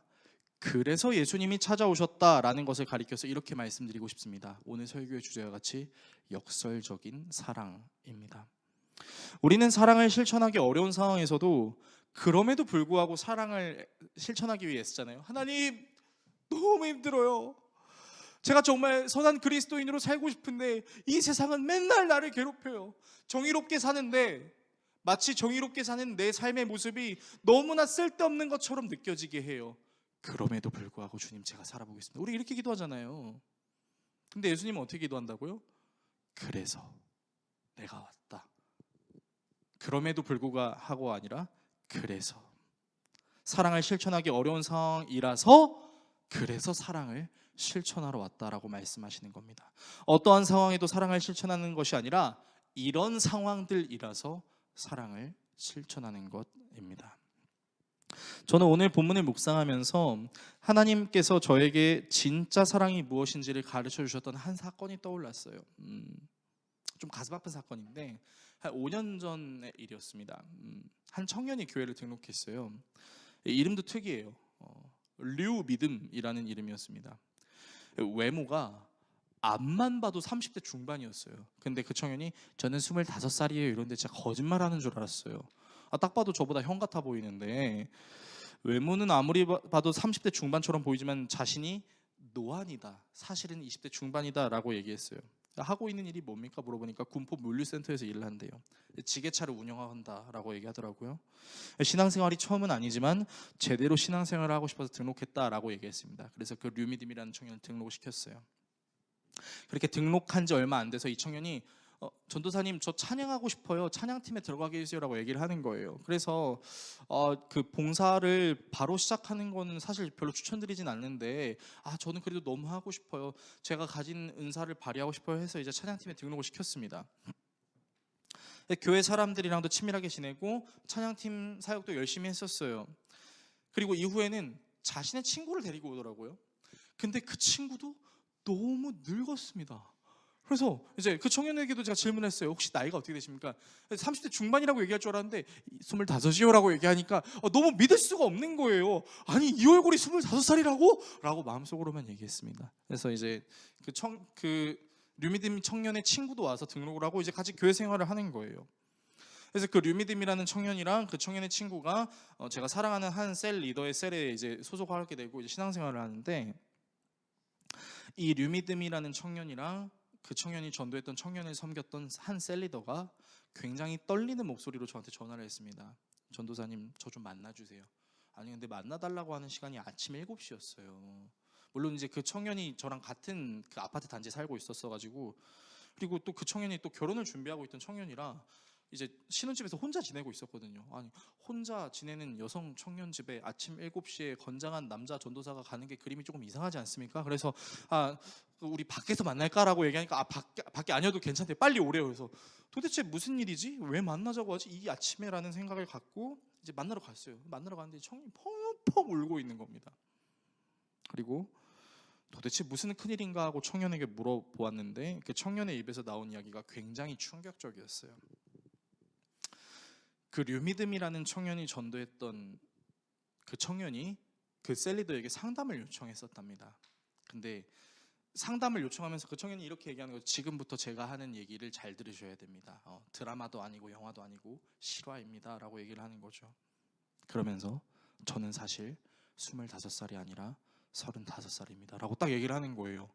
그래서 예수님이 찾아오셨다라는 것을 가리켜서 이렇게 말씀드리고 싶습니다. 오늘 설교의 주제와 같이 역설적인 사랑입니다. 우리는 사랑을 실천하기 어려운 상황에서도 그럼에도 불구하고 사랑을 실천하기 위해 애쓰잖아요. 하나님, 너무 힘들어요. 제가 정말 선한 그리스도인으로 살고 싶은데 이 세상은 맨날 나를 괴롭혀요. 정의롭게 사는데 마치 정의롭게 사는 내 삶의 모습이 너무나 쓸데없는 것처럼 느껴지게 해요. 그럼에도 불구하고 주님, 제가 살아보겠습니다. 우리 이렇게 기도하잖아요. 근데 예수님은 어떻게 기도한다고요? 그래서 내가 왔다. 그럼에도 불구하고 아니라 그래서 사랑을 실천하기 어려운 상황이라서 그래서 사랑을 실천하러 왔다라고 말씀하시는 겁니다. 어떠한 상황에도 사랑을 실천하는 것이 아니라 이런 상황들이라서 사랑을 실천하는 것입니다. 저는 오늘 본문을 묵상하면서 하나님께서 저에게 진짜 사랑이 무엇인지를 가르쳐 주셨던 한 사건이 떠올랐어요. 좀 가슴 아픈 사건인데 한 5년 전의 일이었습니다. 한 청년이 교회를 등록했어요. 이름도 특이해요. 류 믿음이라는 이름이었습니다. 외모가 앞만 봐도 30대 중반이었어요. 근데 그 청년이 저는 25살이에요 이런데 진짜 거짓말하는 줄 알았어요. 딱 봐도 저보다 형 같아 보이는데 외모는 아무리 봐도 30대 중반처럼 보이지만 자신이 노안이다, 사실은 20대 중반이다 라고 얘기했어요. 하고 있는 일이 뭡니까 물어보니까 군포 물류센터에서 일을 한대요. 지게차를 운영한다라고 얘기하더라고요. 신앙생활이 처음은 아니지만 제대로 신앙생활을 하고 싶어서 등록했다라고 얘기했습니다. 그래서 그 류미듬이라는 청년을 등록을 시켰어요. 그렇게 등록한 지 얼마 안 돼서 이 청년이 전도사님, 저 찬양하고 싶어요. 찬양팀에 들어가게 해주세요라고 얘기를 하는 거예요. 그래서 그 봉사를 바로 시작하는 거는 사실 별로 추천드리진 않는데 저는 그래도 너무 하고 싶어요. 제가 가진 은사를 발휘하고 싶어요 해서 이제 찬양팀에 등록을 시켰습니다. 교회 사람들이랑도 친밀하게 지내고 찬양팀 사역도 열심히 했었어요. 그리고 이후에는 자신의 친구를 데리고 오더라고요. 근데 그 친구도 너무 늙었습니다. 그래서 이제 그 청년에게도 제가 질문했어요. 혹시 나이가 어떻게 되십니까? 30대 중반이라고 얘기할 줄 알았는데 25이요라고 얘기하니까 너무 믿을 수가 없는 거예요. 아니, 이 얼굴이 25살이라고? 라고 마음속으로만 얘기했습니다. 그래서 이제 그 류미듬 청년의 친구도 와서 등록을 하고 이제 같이 교회 생활을 하는 거예요. 그래서 그 류미듬이라는 청년이랑 그 청년의 친구가 제가 사랑하는 한 셀 리더의 셀에 이제 소속하게 되고 이제 신앙생활을 하는데, 이 류미듬이라는 청년이랑 그 청년이 전도했던 청년을 섬겼던 한 셀리더가 굉장히 떨리는 목소리로 저한테 전화를 했습니다. 전도사님, 저 좀 만나주세요. 아니 근데 만나달라고 하는 시간이 아침 7시였어요. 물론 이제 그 청년이 저랑 같은 그 아파트 단지에 살고 있었어가지고, 그리고 또 그 청년이 또 결혼을 준비하고 있던 청년이라 이제 신혼집에서 혼자 지내고 있었거든요. 아니, 혼자 지내는 여성 청년 집에 아침 7시에 건장한 남자 전도사가 가는 게 그림이 조금 이상하지 않습니까? 그래서 우리 밖에서 만날까라고 얘기하니까 밖에 아니어도 괜찮대, 빨리 오래요. 그래서 도대체 무슨 일이지? 왜 만나자고 하지? 이 아침에라는 생각을 갖고 이제 만나러 갔어요. 만나러 갔는데 청년이 펑펑 울고 있는 겁니다. 그리고 도대체 무슨 큰일인가 하고 청년에게 물어보았는데 그 청년의 입에서 나온 이야기가 굉장히 충격적이었어요. 그 류미듬이라는 청년이 전도했던 그 청년이 그 셀리더에게 상담을 요청했었답니다. 근데 상담을 요청하면서 그 청년이 이렇게 얘기하는 거죠. 지금부터 제가 하는 얘기를 잘 들으셔야 됩니다. 드라마도 아니고 영화도 아니고 실화입니다 라고 얘기를 하는 거죠. 그러면서 저는 사실 25살이 아니라 35살입니다 라고 딱 얘기를 하는 거예요.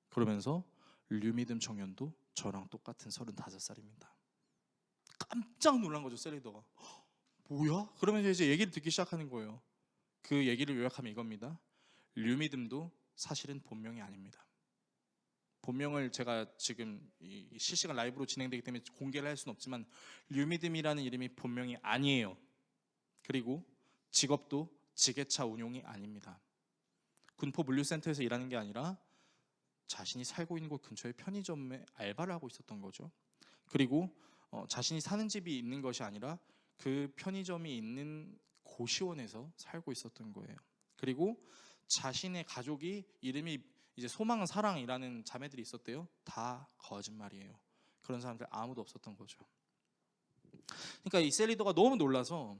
그러면서 류미듬 청년도 저랑 똑같은 35살입니다. 깜짝 놀란 거죠, 셀리더가. 뭐야? 그러면서 이제 얘기를 듣기 시작하는 거예요. 그 얘기를 요약하면 이겁니다. 류미듬도 사실은 본명이 아닙니다. 본명을 제가 지금 실시간 라이브로 진행되기 때문에 공개를 할 수는 없지만 류미듬이라는 이름이 본명이 아니에요. 그리고 직업도 지게차 운용이 아닙니다. 군포 물류센터에서 일하는 게 아니라 자신이 살고 있는 곳 근처에 편의점에 알바를 하고 있었던 거죠. 그리고 자신이 사는 집이 있는 것이 아니라 그 편의점이 있는 고시원에서 살고 있었던 거예요. 그리고 자신의 가족이 이름이 이제 소망 사랑이라는 자매들이 있었대요. 다 거짓말이에요. 그런 사람들 아무도 없었던 거죠. 그러니까 이 셀리더가 너무 놀라서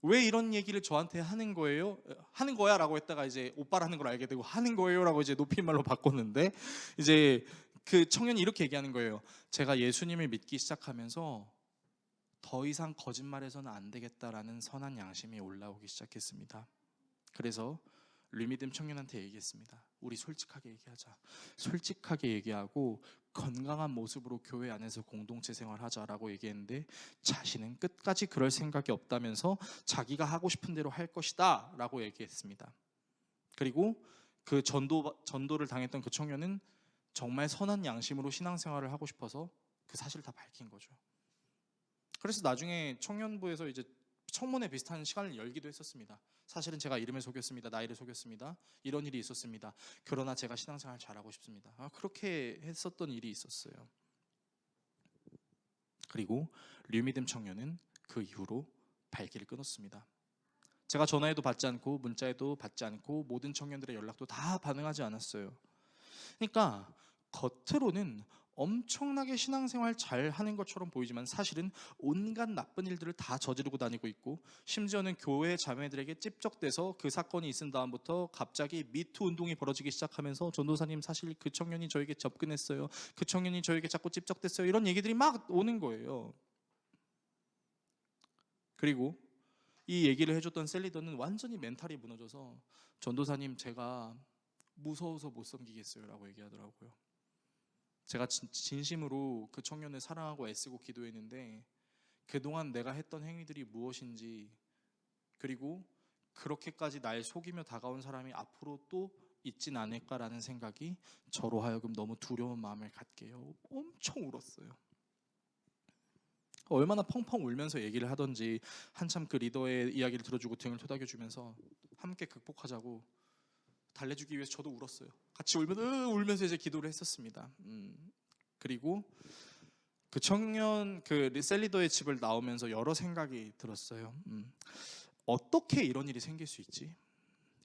왜 이런 얘기를 저한테 하는 거예요? 하는 거야 라고 했다가 이제 오빠라는 걸 알게 되고 하는 거예요 라고 이제 높임말로 바꿨는데, 이제 그 청년이 이렇게 얘기하는 거예요. 제가 예수님을 믿기 시작하면서 더 이상 거짓말해서는 안 되겠다라는 선한 양심이 올라오기 시작했습니다. 그래서 류미듬 청년한테 얘기했습니다. 우리 솔직하게 얘기하자. 솔직하게 얘기하고 건강한 모습으로 교회 안에서 공동체 생활하자라고 얘기했는데, 자신은 끝까지 그럴 생각이 없다면서 자기가 하고 싶은 대로 할 것이다 라고 얘기했습니다. 그리고 그 전도를 당했던 그 청년은 정말 선한 양심으로 신앙생활을 하고 싶어서 그 사실을 다 밝힌 거죠. 그래서 나중에 청년부에서 이제 청문회 비슷한 시간을 열기도 했었습니다. 사실은 제가 이름을 속였습니다. 나이를 속였습니다. 이런 일이 있었습니다. 그러나 제가 신앙생활 잘하고 싶습니다. 그렇게 했었던 일이 있었어요. 그리고 류미듬 청년은 그 이후로 발길을 끊었습니다. 제가 전화해도 받지 않고 문자에도 받지 않고 모든 청년들의 연락도 다 반응하지 않았어요. 그러니까 겉으로는 엄청나게 신앙생활 잘 하는 것처럼 보이지만 사실은 온갖 나쁜 일들을 다 저지르고 다니고 있고, 심지어는 교회 자매들에게 찝적대서 그 사건이 있은 다음부터 갑자기 미투 운동이 벌어지기 시작하면서 전도사님 사실 그 청년이 저에게 접근했어요, 그 청년이 저에게 자꾸 찝적댔어요, 이런 얘기들이 막 오는 거예요. 그리고 이 얘기를 해줬던 셀리더는 완전히 멘탈이 무너져서 전도사님 제가 무서워서 못 섬기겠어요 라고 얘기하더라고요. 제가 진심으로 그 청년을 사랑하고 애쓰고 기도했는데 그동안 내가 했던 행위들이 무엇인지, 그리고 그렇게까지 날 속이며 다가온 사람이 앞으로 또 있진 않을까라는 생각이 저로 하여금 너무 두려운 마음을 갖게 해요. 엄청 울었어요. 얼마나 펑펑 울면서 얘기를 하던지 한참 그 리더의 이야기를 들어주고 등을 토닥여주면서 함께 극복하자고 달래주기 위해서 저도 울었어요. 같이 울면서 이제 기도를 했었습니다. 그리고 그 청년 그 셀리더의 집을 나오면서 여러 생각이 들었어요. 어떻게 이런 일이 생길 수 있지?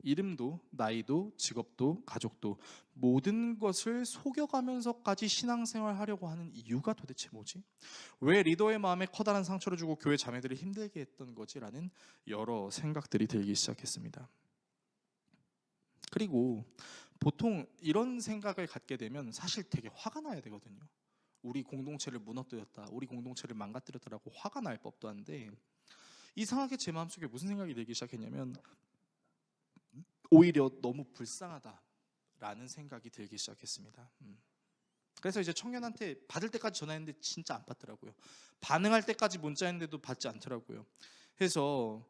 이름도 나이도 직업도 가족도 모든 것을 속여가면서까지 신앙생활 하려고 하는 이유가 도대체 뭐지? 왜 리더의 마음에 커다란 상처를 주고 교회 자매들을 힘들게 했던 거지? 라는 여러 생각들이 들기 시작했습니다. 그리고 보통 이런 생각을 갖게 되면 사실 되게 화가 나야 되거든요. 우리 공동체를 무너뜨렸다, 우리 공동체를 망가뜨렸다라고 화가 날 법도 한데, 이상하게 제 마음속에 무슨 생각이 들기 시작했냐면 오히려 너무 불쌍하다라는 생각이 들기 시작했습니다. 그래서 이제 청년한테 받을 때까지 전화했는데 진짜 안 받더라고요. 반응할 때까지 문자했는데도 받지 않더라고요. 그래서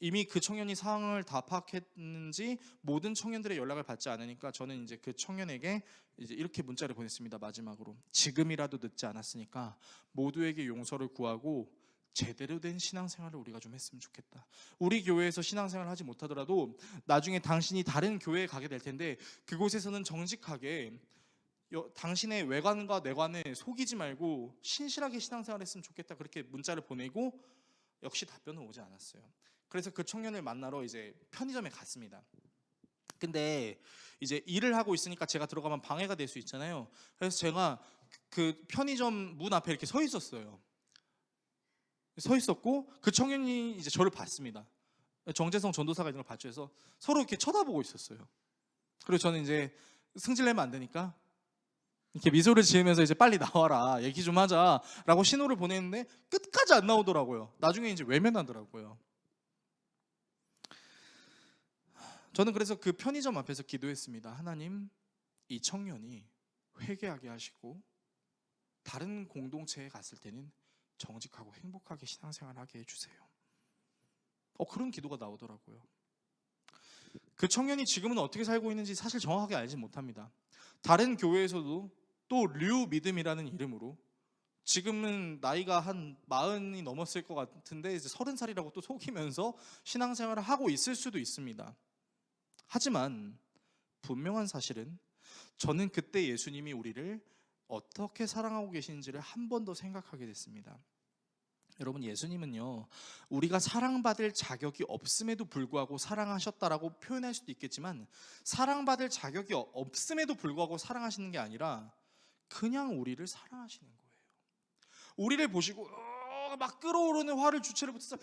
이미 그 청년이 상황을 다 파악했는지 모든 청년들의 연락을 받지 않으니까 저는 이제 그 청년에게 이제 이렇게 문자를 보냈습니다. 마지막으로 지금이라도 늦지 않았으니까 모두에게 용서를 구하고 제대로 된 신앙생활을 우리가 좀 했으면 좋겠다. 우리 교회에서 신앙생활을 하지 못하더라도 나중에 당신이 다른 교회에 가게 될 텐데 그곳에서는 정직하게 당신의 외관과 내관을 속이지 말고 신실하게 신앙생활을 했으면 좋겠다. 그렇게 문자를 보내고 역시 답변은 오지 않았어요. 그래서 그 청년을 만나러 이제 편의점에 갔습니다. 근데 이제 일을 하고 있으니까 제가 들어가면 방해가 될 수 있잖아요. 그래서 제가 그 편의점 문 앞에 이렇게 서 있었어요. 서 있었고 그 청년이 이제 저를 봤습니다. 정재성 전도사가 있는 걸 봤죠. 해서 서로 이렇게 쳐다보고 있었어요. 그리고 저는 이제 승질내면 안 되니까 이렇게 미소를 지으면서 이제 빨리 나와라, 얘기 좀 하자라고 신호를 보냈는데 끝까지 안 나오더라고요. 나중에 이제 외면하더라고요. 저는 그래서 그 편의점 앞에서 기도했습니다. 하나님, 이 청년이 회개하게 하시고 다른 공동체에 갔을 때는 정직하고 행복하게 신앙생활하게 해주세요. 그런 기도가 나오더라고요. 그 청년이 지금은 어떻게 살고 있는지 사실 정확하게 알지 못합니다. 다른 교회에서도 또 류 믿음이라는 이름으로 지금은 나이가 한 40이 넘었을 것 같은데 이제 30살이라고 또 속이면서 신앙생활을 하고 있을 수도 있습니다. 하지만 분명한 사실은 저는 그때 예수님이 우리를 어떻게 사랑하고 계시는지를 한 번 더 생각하게 됐습니다. 여러분, 예수님은요, 우리가 사랑받을 자격이 없음에도 불구하고 사랑하셨다라고 표현할 수도 있겠지만 사랑받을 자격이 없음에도 불구하고 사랑하시는 게 아니라 그냥 우리를 사랑하시는 거예요. 우리를 보시고 막 끓어오르는 화를 주체를 못해서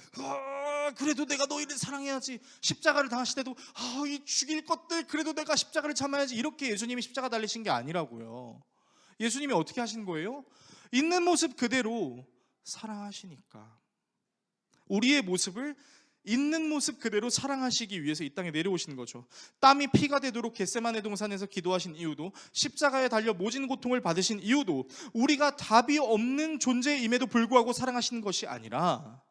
그래도 내가 너희를 사랑해야지, 십자가를 당하실 때도 이 죽일 것들 그래도 내가 십자가를 참아야지, 이렇게 예수님이 십자가 달리신 게 아니라고요. 예수님이 어떻게 하신 거예요? 있는 모습 그대로 사랑하시니까 우리의 모습을 있는 모습 그대로 사랑하시기 위해서 이 땅에 내려오신 거죠. 땀이 피가 되도록 겟세마네 동산에서 기도하신 이유도, 십자가에 달려 모진 고통을 받으신 이유도 우리가 답이 없는 존재임에도 불구하고 사랑하시는 것이 아니라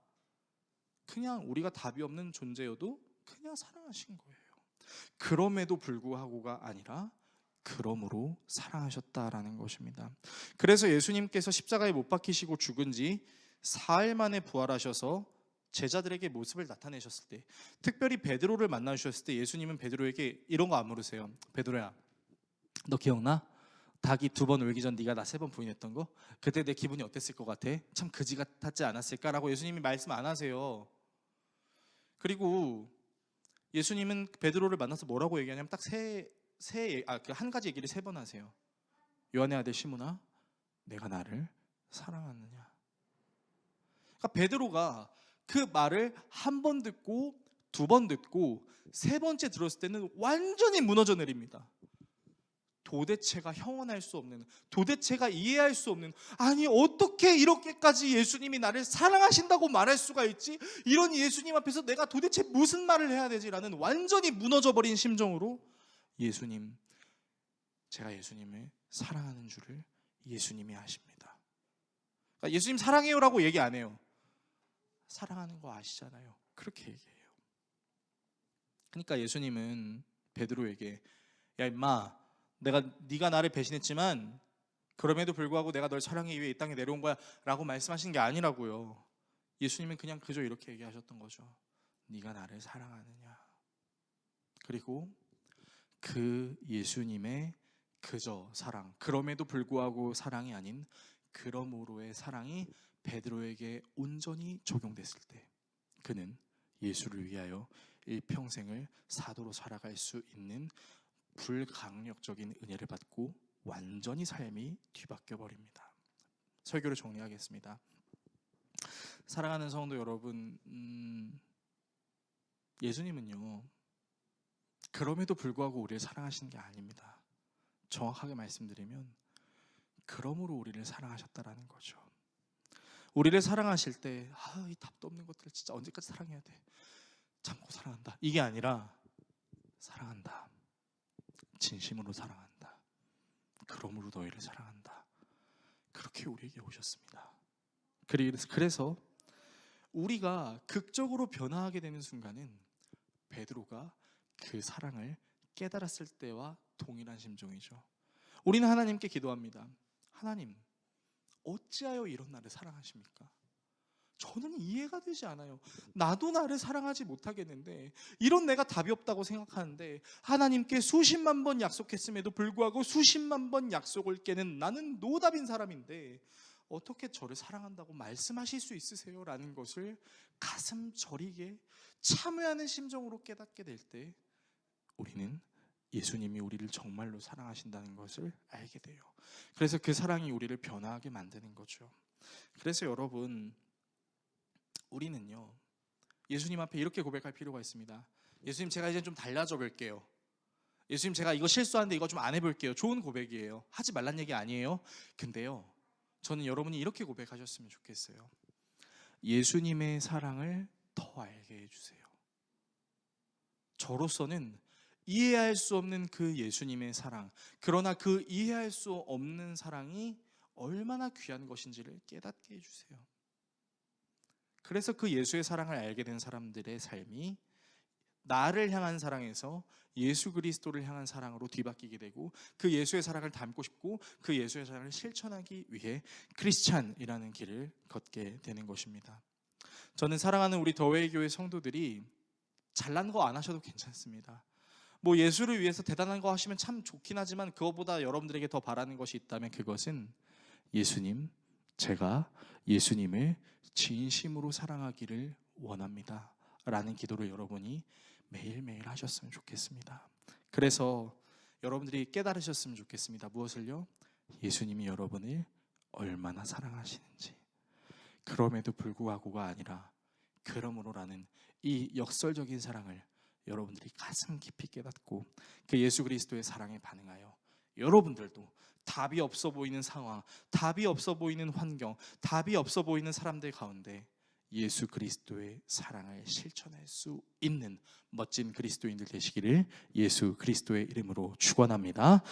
그냥 우리가 답이 없는 존재여도 그냥 사랑하신 거예요. 그럼에도 불구하고가 아니라 그러므로 사랑하셨다라는 것입니다. 그래서 예수님께서 십자가에 못 박히시고 죽은 지 사흘 만에 부활하셔서 제자들에게 모습을 나타내셨을 때, 특별히 베드로를 만나주셨을 때 예수님은 베드로에게 이런 거 안 물으세요. 베드로야, 너 기억나? 닭이 2번 울기 전 네가 나 3번 부인했던 거? 그때 내 기분이 어땠을 것 같아? 참 그지 같았지 않았을까라고 예수님이 말씀 안 하세요. 그리고 예수님은 베드로를 만나서 뭐라고 얘기하냐면 딱 그 한 가지 얘기를 3번 하세요. 요한의 아들 시몬아, 내가 나를 사랑하느냐? 그러니까 베드로가 그 말을 한 번 듣고 2번 듣고 3번째 들었을 때는 완전히 무너져 내립니다. 도대체가 형언할 수 없는, 도대체가 이해할 수 없는, 아니 어떻게 이렇게까지 예수님이 나를 사랑하신다고 말할 수가 있지? 이런 예수님 앞에서 내가 도대체 무슨 말을 해야 되지라는 완전히 무너져버린 심정으로 예수님, 제가 예수님을 사랑하는 줄을 예수님이 아십니다. 그러니까 예수님 사랑해요라고 얘기 안 해요. 사랑하는 거 아시잖아요. 그렇게 얘기해요. 그러니까 예수님은 베드로에게 야 임마, 네가 나를 배신했지만 그럼에도 불구하고 내가 널 사랑하기 위해 이 땅에 내려온 거야 라고 말씀하시는 게 아니라고요. 예수님은 그냥 그저 이렇게 얘기하셨던 거죠. 네가 나를 사랑하느냐? 그리고 그 예수님의 그저 사랑, 그럼에도 불구하고 사랑이 아닌 그러므로의 사랑이 베드로에게 온전히 적용됐을 때 그는 예수를 위하여 일평생을 사도로 살아갈 수 있는 불강력적인 은혜를 받고 완전히 삶이 뒤바뀌어 버립니다. 설교를 정리하겠습니다. 사랑하는 성도 여러분, 예수님은요 그럼에도 불구하고 우리를 사랑하시는 게 아닙니다. 정확하게 말씀드리면 그러므로 우리를 사랑하셨다라는 거죠. 우리를 사랑하실 때 이 답도 없는 것들을 진짜 언제까지 사랑해야 돼? 참고 사랑한다. 이게 아니라 사랑한다. 진심으로 사랑한다. 그러므로 너희를 사랑한다. 그렇게 우리에게 오셨습니다. 그래서 우리가 극적으로 변화하게 되는 순간은 베드로가 그 사랑을 깨달았을 때와 동일한 심정이죠. 우리는 하나님께 기도합니다. 하나님, 어찌하여 이런 나를 사랑하십니까? 저는 이해가 되지 않아요. 나도 나를 사랑하지 못하겠는데, 이런 내가 답이 없다고 생각하는데 하나님께 수십만 번 약속했음에도 불구하고 수십만 번 약속을 깨는 나는 노답인 사람인데 어떻게 저를 사랑한다고 말씀하실 수 있으세요? 라는 것을 가슴 저리게 참회하는 심정으로 깨닫게 될 때 우리는 예수님이 우리를 정말로 사랑하신다는 것을 알게 돼요. 그래서 그 사랑이 우리를 변화하게 만드는 거죠. 그래서 여러분, 우리는요, 예수님 앞에 이렇게 고백할 필요가 있습니다. 예수님, 제가 이제 좀 달라져 볼게요. 예수님, 제가 이거 실수하는데 이거 좀 안 해볼게요. 좋은 고백이에요. 하지 말란 얘기 아니에요. 근데요, 저는 여러분이 이렇게 고백하셨으면 좋겠어요. 예수님의 사랑을 더 알게 해주세요. 저로서는 이해할 수 없는 그 예수님의 사랑, 그러나 그 이해할 수 없는 사랑이 얼마나 귀한 것인지를 깨닫게 해주세요. 그래서 그 예수의 사랑을 알게 된 사람들의 삶이 나를 향한 사랑에서 예수 그리스도를 향한 사랑으로 뒤바뀌게 되고, 그 예수의 사랑을 닮고 싶고 그 예수의 사랑을 실천하기 위해 크리스찬이라는 길을 걷게 되는 것입니다. 저는 사랑하는 우리 더웨이 교회 성도들이 잘난 거 안 하셔도 괜찮습니다. 뭐 예수를 위해서 대단한 거 하시면 참 좋긴 하지만 그것보다 여러분들에게 더 바라는 것이 있다면 그것은 예수님, 제가 예수님을 진심으로 사랑하기를 원합니다 라는 기도를 여러분이 매일매일 하셨으면 좋겠습니다. 그래서 여러분들이 깨달으셨으면 좋겠습니다. 무엇을요? 예수님이 여러분을 얼마나 사랑하시는지. 그럼에도 불구하고가 아니라 그러므로라는 이 역설적인 사랑을 여러분들이 가슴 깊이 깨닫고 그 예수 그리스도의 사랑에 반응하여 여러분들도 답이 없어 보이는 상황, 답이 없어 보이는 환경, 답이 없어 보이는 사람들 가운데 예수 그리스도의 사랑을 실천할 수 있는 멋진 그리스도인들 되시기를 예수 그리스도의 이름으로 축원합니다.